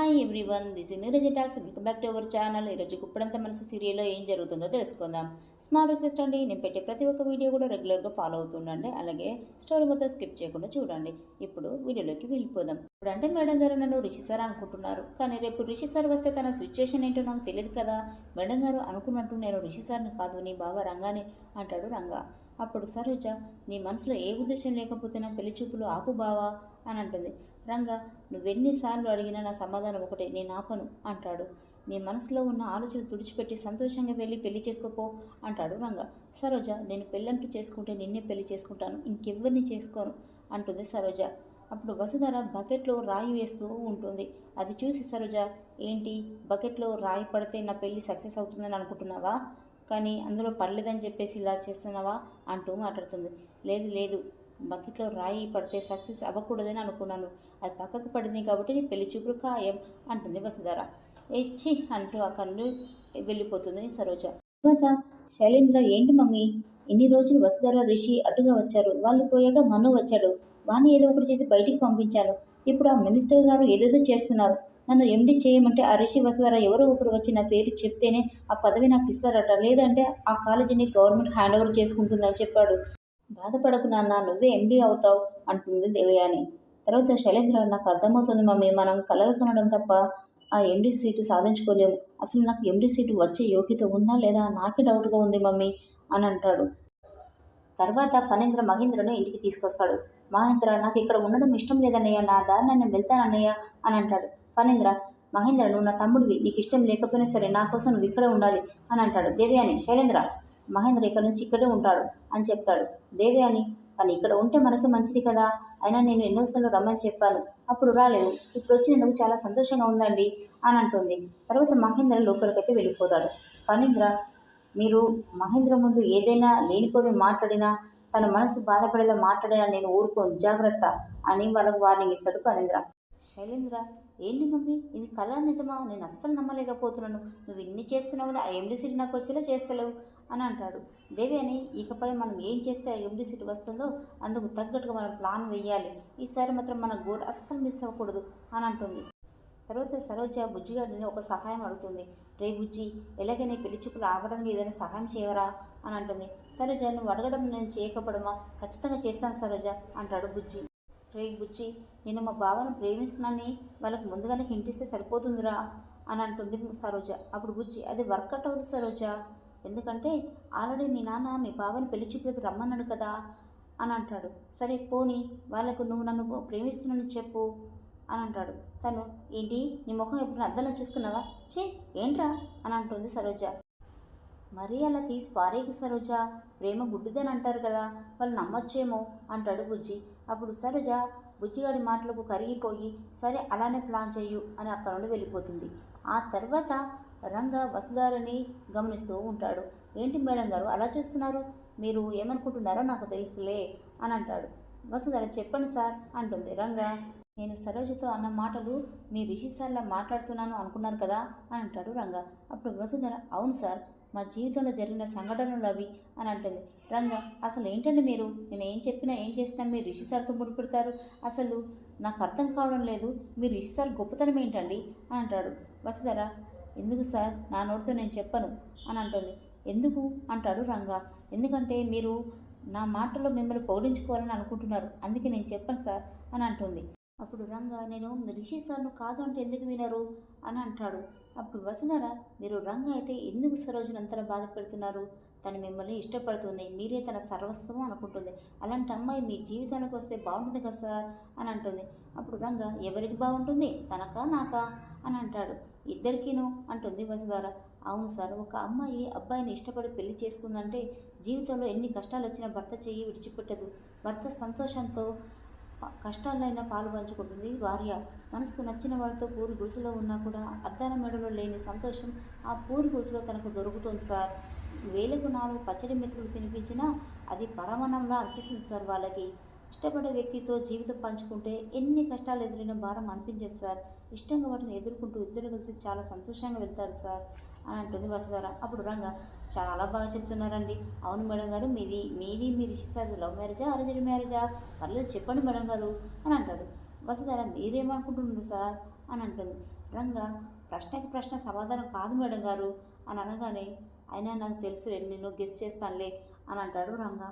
Hi everyone, this is Neeraj talks. Welcome back to our channel. ఈరోజు గుప్పడంత మనసు సీరియల్లో ఏం జరుగుతుందో తెలుసుకుందాం. స్మాల్ రిక్వెస్ట్ అండి, నేను పెట్టే ప్రతి ఒక్క వీడియో కూడా రెగ్యులర్గా ఫాలో అవుతుండండి. అలాగే స్టోరీ మొత్తం స్కిప్ చేయకుండా చూడండి. ఇప్పుడు వీడియోలోకి వెళ్ళిపోదాం. ఇప్పుడు అంటే మేడం గారు నన్ను రిషి సార్ అనుకుంటున్నారు, కానీ రేపు రిషి సార్ వస్తే తన సిచ్యుయేషన్ ఏంటో నాకు తెలియదు కదా. మేడం గారు అనుకున్నట్టు నేను రిషి సార్ని కాదు, నీ బావ రంగాని అంటాడు రంగా. అప్పుడు సరోజ, నీ మనసులో ఏ ఉద్దేశం లేకపోతే నా పెళ్లి చూపులు ఆపు బావా అని అంటుంది. రంగా, నువ్వెన్నిసార్లు అడిగినా నా సమాధానం ఒకటే, నేను ఆపను అంటాడు. నీ మనసులో ఉన్న ఆలోచన తుడిచిపెట్టి సంతోషంగా వెళ్ళి పెళ్లి చేసుకోపో అంటాడు రంగా. సరోజ, నేను పెళ్ళంటూ చేసుకుంటే నిన్నే పెళ్లి చేసుకుంటాను, ఇంకెవ్వరిని చేసుకోను అంటుంది సరోజ. అప్పుడు వసుధర బకెట్లో రాయి వేస్తూ ఉంటుంది. అది చూసి సరోజ, ఏంటి బకెట్లో రాయి పడితే నా పెళ్ళి సక్సెస్ అవుతుందని అనుకుంటున్నావా, కానీ అందులో పడలేదని చెప్పేసి ఇలా చేస్తున్నావా అంటూ మాట్లాడుతుంది. లేదు లేదు, బకెట్లో రాయి పడితే సక్సెస్ అవ్వకూడదని అనుకున్నాను, అది పక్కకు పడింది కాబట్టి నీ పెళ్లి చూపులు ఖాయం అంటుంది వసుధర. ఎచ్చి అంటూ ఆ కన్ను వెళ్ళిపోతుంది సరోజ. తర్వాత శైలేంద్ర, ఏంటి మమ్మీ ఇన్ని రోజులు వసుధర రిషి అటుగా వచ్చారు, వాళ్ళు పోయాక మను వచ్చాడు, వాణ్ణి ఏదో ఒకటి చేసి బయటికి పంపించాను, ఇప్పుడు ఆ మినిస్టర్ గారు ఏదేదో చేస్తున్నారు, నన్ను ఎండి చేయమంటే ఆ రిషి వసుధర ఎవరో ఒకరు వచ్చి నా పేరు చెప్తేనే ఆ పదవి నాకు ఇస్తారట, లేదంటే ఆ కాలేజీని గవర్నమెంట్ హ్యాండ్ ఓవర్ చేసుకుంటుందని చెప్పాడు. బాధపడకు నాన్న, నువ్వే ఎండీ అవుతావు అంటుంది దేవయాని. తర్వాత శైలేంద్ర, నాకు అర్థమవుతుంది మమ్మీ, మనం కలలు కనడం తప్ప ఆ ఎండీ సీటు సాధించుకోలేము, అసలు నాకు ఎండీ సీటు వచ్చే యోగ్యత ఉందా లేదా నాకే డౌట్గా ఉంది మమ్మీ అని అంటాడు. తర్వాత ఫణీంద్ర మహేంద్రను ఇంటికి తీసుకొస్తాడు. మహేంద్ర, నాకు ఇక్కడ ఉండడం ఇష్టం లేదన్నయ్య, నా దారిని నేను వెళ్తానన్నయ్య అని అంటాడు. ఫణీంద్ర, మహేంద్ర, నువ్వు నా తమ్ముడివి, నీకు ఇష్టం లేకపోయినా సరే నా కోసం నువ్వు ఇక్కడే ఉండాలి అని అంటాడు. దేవయాని, శైలేంద్ర, మహేంద్ర ఇక్కడ నుంచి ఇక్కడే ఉంటాడు అని చెప్తాడు. దేవయాని, తను ఇక్కడ ఉంటే మనకి మంచిది కదా, అయినా నేను ఎన్నోసార్లు రమ్మని చెప్పాను, అప్పుడు రాలేదు, ఇప్పుడు వచ్చినందుకు చాలా సంతోషంగా ఉందండి అని అంటుంది. తర్వాత మహేంద్ర లోపలికైతే వెళ్ళిపోతాడు. ఫణీంద్ర, మీరు మహేంద్ర ముందు ఏదైనా లేనిపోని మాట్లాడినా, తన మనసు బాధపడేలా మాట్లాడినా నేను ఊరుకోను, జాగ్రత్త అని వాళ్ళకు వార్నింగ్ ఇస్తాడు ఫణీంద్ర. శైలేంద్ర, ఏంటి మమ్మీ ఇది కళ నిజమా, నేను అస్సలు నమ్మలేకపోతున్నాను, నువ్వు ఇన్ని చేస్తున్నావు ఆ ఎండి సీట్ నాకు వచ్చేలా చేస్తలేవు అని అంటాడు. దేవేని, ఇకపై మనం ఏం చేస్తే ఆ ఎండి సీట్ వస్తుందో అందుకు తగ్గట్టుగా మనం ప్లాన్ వేయాలి, ఈసారి మాత్రం మన గోల్ అస్సలు మిస్ అవ్వకూడదు అని అంటుంది. తర్వాత సరోజ బుజ్జిగాడిని ఒక సహాయం అడుగుతుంది. రే బుజ్జి, ఎలాగైనా పెళ్లి చూపులు ఆగడానికి ఏదైనా సహాయం చేయవరా అని అంటుంది. సరోజ, నువ్వు అడగడం నేను చేయకపోవడమా, ఖచ్చితంగా చేస్తాను సరోజ అంటాడు బుజ్జి. రే బుజ్జి, నేను మా బావను ప్రేమిస్తున్నానని వాళ్ళకు ముందుగానే హింట్ ఇస్తే సరిపోతుందిరా అని అంటుంది సరోజ. అప్పుడు బుజ్జి, అది వర్కౌట్ అవుతుంది సరోజ, ఎందుకంటే ఆల్రెడీ మీ నాన్న మీ బావని పెళ్లి చూపులకు రమ్మన్నాడు కదా అని అంటాడు. సరే పోనీ, వాళ్ళకు నువ్వు నన్ను ప్రేమిస్తున్నానని చెప్పు అని అంటాడు. తను, ఏంటి నీ ముఖం ఎప్పుడు అద్దంలో చూసుకున్నావా, చే ఏంట్రా అని అంటుంది సరోజ. మరీ అలా తీసి పారేకు సరోజ, ప్రేమ గుడ్డిదని అంటారు కదా, వాళ్ళు నమ్మొచ్చేమో అంటాడు బుజ్జి. అప్పుడు సరోజ బుజ్జిగాడి మాటలకు కరిగిపోయి, సరే అలానే ప్లాన్ చెయ్యు అని అక్కడ నుండి వెళ్ళిపోతుంది. ఆ తర్వాత రంగా వసుధారని గమనిస్తూ ఉంటాడు. ఏంటి మేడం గారు అలా చూస్తున్నారు, మీరు ఏమనుకుంటున్నారో నాకు తెలుసులే అని అంటాడు. వసుధార, చెప్పండి సార్ అంటుంది. రంగా, నేను సరోజతో అన్న మాటలు మీ రిషి సార్లా మాట్లాడుతున్నాను అనుకున్నాను కదా అని అంటాడు రంగా. అప్పుడు వసుధర, అవును సార్, మా జీవితంలో జరిగిన సంఘటనలు అవి అని అంటుంది. రంగా, అసలు ఏంటండి మీరు, నేను ఏం చెప్పినా ఏం చేసినా మీరు రిషి సార్తో ముడిపెడతారు, అసలు నాకు అర్థం కావడం లేదు, మీరు రిషి సార్ గొప్పతనం ఏంటండి అని అంటాడు. వసుధర, ఎందుకు సార్, నా నోటితో నేను చెప్పను అని అంటుంది. ఎందుకు అంటాడు రంగా. ఎందుకంటే మీరు నా మాటల్లో మిమ్మల్ని పొగిడించుకోవాలని అనుకుంటున్నారు, అందుకే నేను చెప్పను సార్ అని అంటుంది. అప్పుడు రంగా, నేను రిషి సార్ను కాదు అంటే ఎందుకు వినరు అని అంటాడు. అప్పుడు వసుధర, మీరు రంగా అయితే ఎందుకు సరోజను అంతలా బాధ పెడుతున్నారు, తను మిమ్మల్ని ఇష్టపడుతుంది, మీరే తన సర్వస్వం అనుకుంటుంది, అలాంటి అమ్మాయి మీ జీవితానికి వస్తే బాగుంటుంది కదా సార్ అని అంటుంది. అప్పుడు రంగా, ఎవరికి బాగుంటుంది, తనకా నాకా అని అంటాడు. ఇద్దరికీను అంటుంది వసుధర. అవును సార్, ఒక అమ్మాయి అబ్బాయిని ఇష్టపడి పెళ్లి చేసుకుందంటే జీవితంలో ఎన్ని కష్టాలు వచ్చినా భర్త చెయ్యి విడిచిపెట్టదు, భర్త సంతోషంతో కష్టాలైనా పాలు పంచుకుంటుంది భార్య. మనసుకు నచ్చిన వాళ్ళతో పూరి గుడిసెలో ఉన్నా కూడా అద్దాల మెడలో లేని సంతోషం ఆ పూరి గుడిసెలో తనకు దొరుకుతుంది సార్. వేలకు 4 పచ్చడి మెతుకులు తినిపించినా అది పరమాన్నంలా అనిపిస్తుంది సార్ వాళ్ళకి. ఇష్టపడే వ్యక్తితో జీవితం పంచుకుంటే ఎన్ని కష్టాలు ఎదురైన భారం అనిపించేది సార్, ఇష్టంగా వాటిని ఎదుర్కొంటూ ఇద్దరు కలిసి చాలా సంతోషంగా వెళ్తారు సార్ అని అంటుంది వసుధర. అప్పుడు రంగా, చాలా బాగా చెప్తున్నారండి, అవును మేడం గారు, మీది మీరు ఇష్టం లవ్ మ్యారేజా అరేంజ్డ్ మ్యారేజా, పర్లేదు చెప్పండి మేడం గారు అని అంటాడు. వసుధర, మీరేమనుకుంటున్నారు సార్ అని అంటుంది. రంగా ప్రశ్నకి ప్రశ్న సమాధానం కాదు మేడం గారు అని అనగానే, అయినా నాకు తెలుసు నేను గెస్ చేస్తానులే అని అంటాడు రంగా.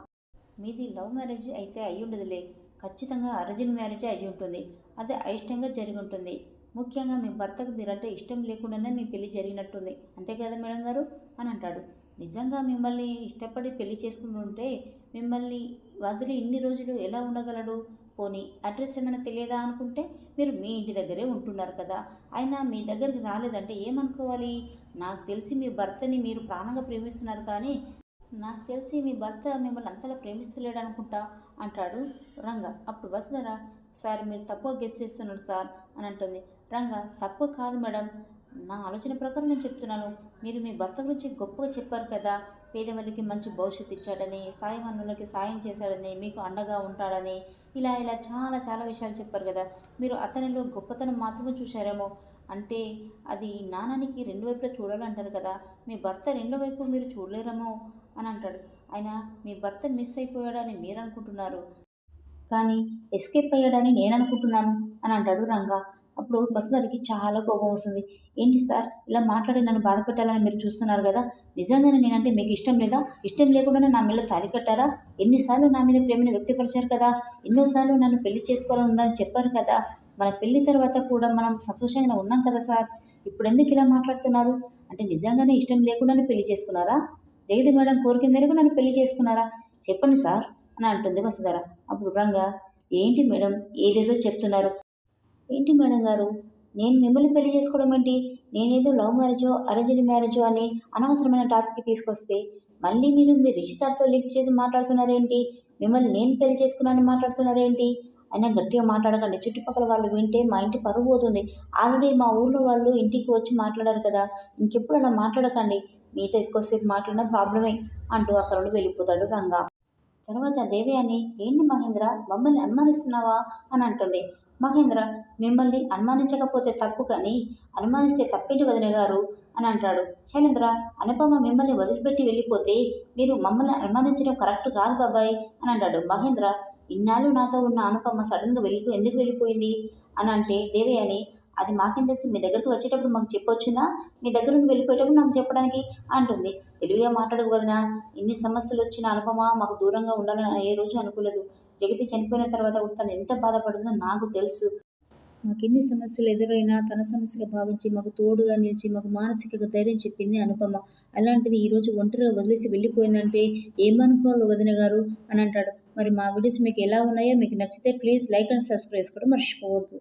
మీది లవ్ మ్యారేజ్ అయితే అయ్యి ఉండదులే, ఖచ్చితంగా అరేంజ్డ్ మ్యారేజే అయ్యి ఉంటుంది. అదే అయిష్టంగా జరిగి ఉంటుంది. ముఖ్యంగా మీ భర్తకు మీరంటే ఇష్టం లేకుండానే మీ పెళ్లి జరిగినట్టుంది, అంతే కదా మేడం గారు అని అంటాడు. నిజంగా మిమ్మల్ని ఇష్టపడి పెళ్లి చేసుకుంటుంటే మిమ్మల్ని వదిలి ఇన్ని రోజులు ఎలా ఉండగలడు? పోనీ అడ్రస్ ఏమైనా తెలియదా అనుకుంటే మీరు మీ ఇంటి దగ్గరే ఉంటున్నారు కదా, అయినా మీ దగ్గరికి రాలేదంటే ఏమనుకోవాలి? నాకు తెలిసి మీ భర్తని మీరు ప్రాణంగా ప్రేమిస్తున్నారు, కానీ నాకు తెలిసి మీ భర్త మిమ్మల్ని అంతలా ప్రేమిస్తలేడు అనుకుంటా అంటాడు రంగా. అప్పుడు వసుధర, సార్ మీరు తప్పుగా గెస్ చేస్తున్నారు సార్ అని అంటుంది. రంగా, తప్పు కాదు మేడం, నా ఆలోచన ప్రకారం నేను చెప్తున్నాను. మీరు మీ భర్త గురించి గొప్పగా చెప్పారు కదా, పేదవాళ్ళకి మంచి భవిష్యత్తు ఇచ్చాడని, సాయమన్నులకి సాయం చేశాడని, మీకు అండగా ఉంటాడని, ఇలా ఇలా చాలా చాలా విషయాలు చెప్పారు కదా. మీరు అతనిలో గొప్పతనం మాత్రమే చూశారేమో. అంటే అది నాణానికి రెండు వైపులా చూడాలంటారు కదా, మీ భర్త రెండో వైపు మీరు చూడలేరేమో అని అంటాడు. అయినా మీ భర్త మిస్ అయిపోయాడని మీరు అనుకుంటున్నారు, కానీ ఎస్కేప్ అయ్యాడని నేను అనుకుంటున్నాను అని అంటాడు రంగా. అప్పుడు వసుధరికి చాలా కోపం వస్తుంది. ఏంటి సార్ ఇలా మాట్లాడి నన్ను బాధ పెట్టాలని మీరు చూస్తున్నారు కదా, నిజంగానే నేనంటే మీకు ఇష్టం లేదా? ఇష్టం లేకుండానే నా మీద తాళి కట్టారా? ఎన్నిసార్లు నా మీద ప్రేమను వ్యక్తపరిచారు కదా, ఎన్నోసార్లు నన్ను పెళ్లి చేసుకోవాలని ఉందని చెప్పారు కదా, మన పెళ్లి తర్వాత కూడా మనం సంతోషంగా ఉన్నాం కదా సార్, ఇప్పుడు ఎందుకు ఇలా మాట్లాడుతున్నారు? అంటే నిజంగానే ఇష్టం లేకుండానే పెళ్లి చేసుకున్నారా? జగతి మేడం కోరిక మేరకు నన్ను పెళ్లి చేసుకున్నారా? చెప్పండి సార్ అని అంటుంది వసుధర. అప్పుడు రంగా, ఏంటి మేడం ఏదేదో చెప్తున్నారు? ఏంటి మేడం గారు, నేను మిమ్మల్ని పెళ్లి చేసుకోవడం ఏంటి? నేనేదో లవ్ మ్యారేజో అరేంజ్డ్ మ్యారేజో అని అనవసరమైన టాపిక్కి తీసుకొస్తే మళ్ళీ మీరు మీ రిషి సార్తో లింక్ చేసి మాట్లాడుతున్నారేంటి? మిమ్మల్ని నేను పెళ్లి చేసుకున్నానని మాట్లాడుతున్నారేంటి? అయినా గట్టిగా మాట్లాడకండి, చుట్టుపక్కల వాళ్ళు వింటే మా ఇంటి పరువు పోతుంది. ఆల్రెడీ మా ఊర్లో వాళ్ళు ఇంటికి వచ్చి మాట్లాడారు కదా, ఇంకెప్పుడు అలా మాట్లాడకండి. మీతో ఎక్కువసేపు మాట్లాడినా ప్రాబ్లమే అంటూ అక్కడ నుండి వెళ్ళిపోతాడు రంగా. తర్వాత దేవయాని, ఏంటి మహేంద్ర మమ్మల్ని అనుమానిస్తున్నావా అని అంటుంది. మహేంద్ర, మిమ్మల్ని అనుమానించకపోతే తప్పు, కానీ అనుమానిస్తే తప్పేంటి వదిన గారు అని అంటాడు. శైలేంద్ర, అనుపమ మిమ్మల్ని వదిలిపెట్టి వెళ్ళిపోతే మీరు మమ్మల్ని అనుమానించడం కరెక్ట్ కాదు బాబాయ్ అని అంటాడు. మహేంద్ర, ఇన్నాళ్ళు నాతో ఉన్న అనుపమ సడన్గా ఎందుకు వెళ్ళిపోయింది అని అంటే దేవయాని, అది మాకేం తెలుసు, మీ దగ్గరకు వచ్చేటప్పుడు మాకు చెప్పొచ్చునా, మీ దగ్గర నుండి వెళ్ళిపోయేటప్పుడు నాకు చెప్పడానికి అంటుంది. తెలివిగా మాట్లాడకు వదినా, ఇన్ని సమస్యలు వచ్చిన అనుపమ మాకు దూరంగా ఉండాలని ఏ రోజు అనుకోలేదు. జగతి చనిపోయిన తర్వాత కూడా తను ఎంత బాధపడిందో నాకు తెలుసు. మాకెన్ని సమస్యలు ఎదురైనా తన సమస్యగా భావించి మాకు తోడుగా నిలిచి మాకు మానసిక ధైర్యం చెప్పింది అనుపమ. అలాంటిది ఈరోజు ఒంటరిగా వదిలేసి వెళ్ళిపోయిందంటే ఏమనుకోవాలి వదిన గారు అని అంటాడు. మరి మా వీడియోస్ మీకు ఎలా ఉన్నాయో, మీకు నచ్చితే ప్లీజ్ లైక్ అండ్ సబ్స్క్రైబ్ కూడా మర్చిపోవద్దు.